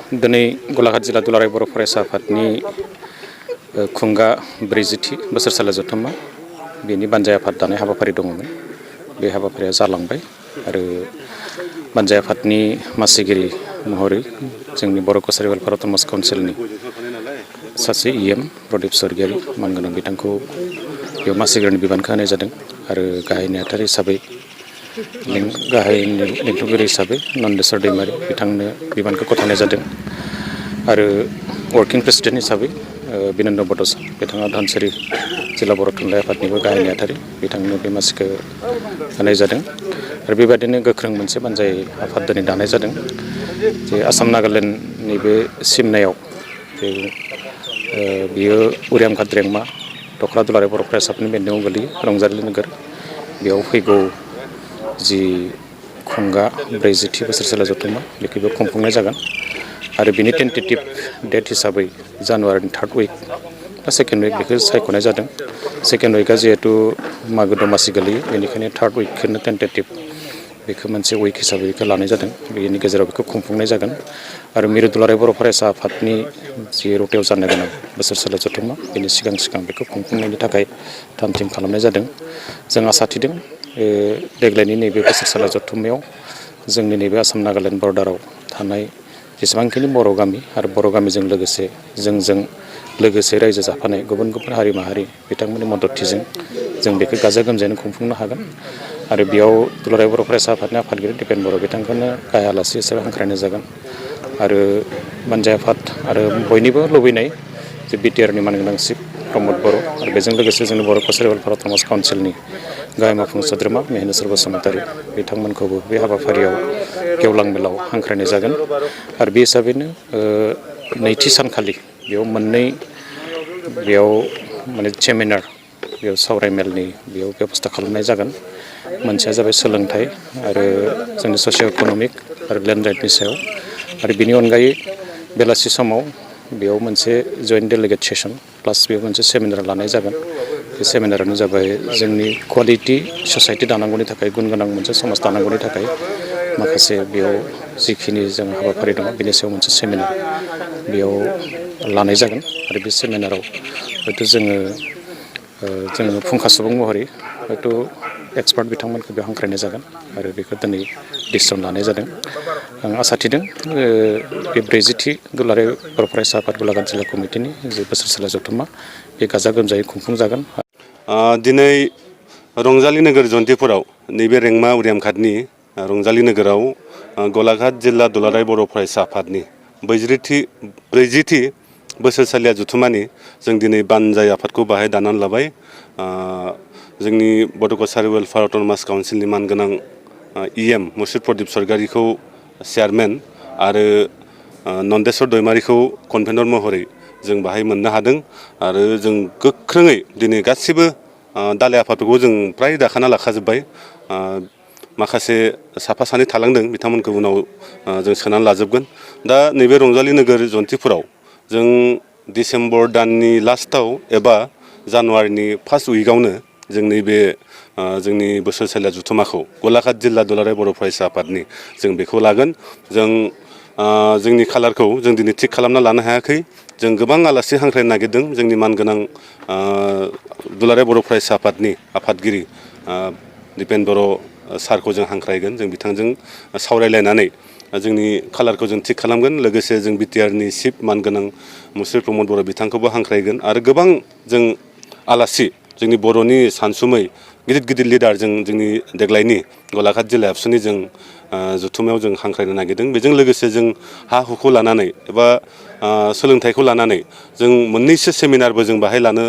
दिनै गलाघाट जिल्ला दुलाराय बर' फरायसा आफादनि खुंगा 40थि बोसोरसालि जथुम्मा बेनि बानजाय आफाद दानाय हाबाफारि दङमोन। बे हाबाफारिया जालांबाय आरो बानजाय आफादनि मासिगिरि महरै जोंनि बर' कसारि वेलफेयार अट'नमास काउन्सिलनि सासे इएम प्रदीप स्वर्गियारी मानगोनां बिथांखौ बेयाव मासिगिरिनि बिबानखौ होनाय जादों आरो गाहाय नेहाथारि हिसाबै गाहाय लिंथुमगिरि हिसाबै नन्देस्वर दैमारि बिथांनो बिबानखौ गथायनाय जादों आरो वर्किं प्रेसिडेन्ट हिसाबै बिनन्द बड'सा बिथाङा धनसिरि जिल्ला बर' थुनलाइ आफादनिबो गाहाय नेहाथारि बिथांनो बे मासिखौ होनाय जादों आरो बेबायदिनो गोख्रों मोनसे बानजाय आफाद दिनै दानाय जादों जे आसाम नागालेण्डनि बे सिमनायाव जे बियो उरियाम घाट रेंमा दख्ला दुलाराय बर' फरायसा आफादनि बेन्दोङाव गोलैयो रंजालि नोगोर बेयाव फैगौ जि खुंगा 40थि बोसोरसालि जथुम्मा बेखौबो खुंफुंनाय जागोन आरो बिनि टेन्टेटिभ डेट हिसाबै जानुवारिनि 3rd उइक बा 2nd उइक बेखौ सायख'नाय जादों। 2nd उइकआ जिहेतु मागो दमासि गोलैयो बेनिखायनो 3rd उइकखौनो टेन्टेटिभ बेखौ मोनसे उइक हिसाबै बेखौ लानाय जादों। बेनि गेजेराव बेखौ खुंफुंनाय जागोन आरो मिरु दुलाराय बर' फरायसा आफादनि जि रौतायाव जानो गोनां बोसोरसालि जथुम्मा बेनि सिगां बेखौ खुंफुंनायनि थाखाय थाम थिम खालामनाय जादों। जों आसा थिदों देग्लायनि नैबे बोसोरसालि जथुम्मायाव जोंनि नैबे आसाम नागालेण्ड बर्डाराव थानाय जेसेबांखिनि बर' गामि आरो बर' गामिजों लोगोसे जोंजों लोगोसे रायजो जाफानाय गुबुन गुबुन हारि माहारि बिथांमोननि मददथिजों जों बेखौ गाजा गोमजायैनो खुंफुंनो हागोन आरो बेयाव दुलाराय बर' फरायसा आफादनि आफादगिरि दिपेन बर' बिथांखौनो गाहाय आलासि हिसाबै हांख्रायनाय जागोन आरो बानजाय आफाद आरो बयनिबो लुबैनाय जे बिटिआरनि मानगोनां चिफ प्रमद बर' आरो बेजों लोगोसे जोंनि बर' कसारि वेलफेयार अट'नमास काउन्सिलनि गाहाय मावफुं सोद्रोमा महेनेस्वर बसुमतारी बिथांमोनखौबो बे हाबाफारियाव गेवलां मेलाव हांख्रायनाय जागोन आरो बे हिसाबैनो नैथि सानखालि बेयाव माने सेमिनार बेयाव सावरायमेलनि बेयाव बेबस्था खालामनाय जागोन। मोनसेया जाबाय सोलोंथाइ आरो जोंनि ससिय' इक'नमिक आरो लेन्ड राइटनि सायाव आरो बिनि अनगायै बेलासि समाव बेयाव मोनसे जइन्ट डेलिगेट सेसन प्लास बेयाव मोनसे सेमिनार लानाय जागोन। बे सेमिनारानो जाबाय जोंनि कुवालिटि ससाइटि दानांगौनि थाखाय गुन गोनां मोनसे समाज दानांगौनि थाखाय माखासे बेयाव जिखिनि जों हाबाफारि दङ बेनि सायाव मोनसे सेमिनार बेयाव लानाय जागोन आरो बे सेमिनाराव हयथ' जोङो फुंखा सुबुं महरै हयथ' एक्सपार्ट बिथांमोनखौ बेयाव हांख्रायनाय जागोन आरो बेखौ दिनै डिसिसन लानाय जादों। आं आसा थिदों बे 40थि दुलाराय बर' फरायसा आफाद गलाघाट जिल्ला कमिटिनि जे बोसोरसालि जथुम्मा बे गाजा गोमजायै खुंफुंजागोन। दिनै रंजालि नोगोर जयन्तीपुराव नैबे रेंमा उरियाम घाटनि रंजालि नोगोराव गलाघाट जिल्ला दुलाराय बर' फरायसा आफादनि 40थि बोसोरसालिया जथुम्मानि जों दिनै बानजाय आफादखौ बाहाय दानानै लाबाय। जोंनि बड' कसारि वेलफेयार अट'नमास काउन्सिलनि मानगोनां इएम मुसुर प्रदीप स्वर्गियारीखौ चेयारमेन आरो नन्देस्वर दैमारिखौ कनभेनर महरै जों बाहाय मोननो हादों आरो जों गोख्रोङै दिनै गासिबो दालाय आफादफोरखौ जों फ्राय दाखाना लाखाजोब्बाय। माखासे साफा सानै थालांदों बिथांमोनखौ उनाव जों सोनानै लाजोबगोन। दा नैबे रंजालि नोगोर जयन्तीपुराव जों डिसेम्बर दाननि लास्टआव एबा जानुवारिनि 1st उइकआवनो जों नैबे जोंनि बोसोरसालिया जथुम्माखौ गलाघाट जिल्ला दुलाराय बर' फरायसा आफादनि जों बेखौ लागोन। जों जोंनि कालारखौ जों दिनै थिग खालामना लानो हायाखै। जों गोबां आलासि हांख्रायनो नागिरदों जोंनि मानगोनां दुलाराय बर' फरायसा आफादनि आफादगिरि दिपेन बर' सारखौ जों हांख्रायगोन। जों बिथांजों सावरायलायनानै जोंनि कालारखौ जों थिग खालामगोन। लोगोसे जों बिटिआरनि चिफ मानगोनां मुसुर प्रमद बर' बिथांखौबो हांख्रायगोन आरो गोबां जों आलासि जोंनि बर'नि सानसुमै गिदिर लिडार जोंनि देग्लायनि गलाघाट जिल्ला एबसुनि जों जथुम्मायाव जों हांख्रायनो नागिरदों। बेजों लोगोसे जों हा हुखौ लानानै एबा सोलोंथाइखौ लानानै जों मोननैसो सेमिनारबो जों बाहाय लानो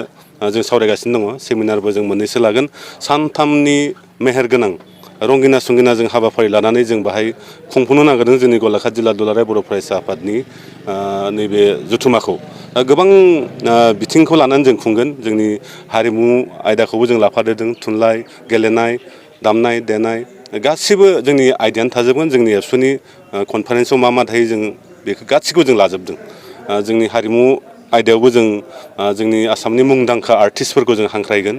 जों सावरायगासिनो दङ। सेमिनारबो जों मोननैसो लागोन। सानथामनि मेहेरगोनां रंगिना संगिना जों हाबाफारि लानानै जों बाहाय खुंफुंनो नागिरदों जोंनि गलाघाट जिल्ला दुलाराय बर' फरायसा आफादनि नैबे जथुम्माखौ। गोबां बिथिंखौ लानानै जों खुंगोन। जोंनि हारिमु आयदाखौबो जों लाफादेरदों। थुनलाइ, गेलेनाय, दामनाय देनाय गासिबो जोंनि आयदायानो थाजोबगोन। जोंनि एबसुनि कनफारेन्सआव मा थायो जों बेखौ गासिखौबो जों लाजोबदों। जोंनि हारिमु आयदायावबो जों जोंनि आसामनि मुंदांखा आर्टिस्टफोरखौ जों हांख्रायगोन।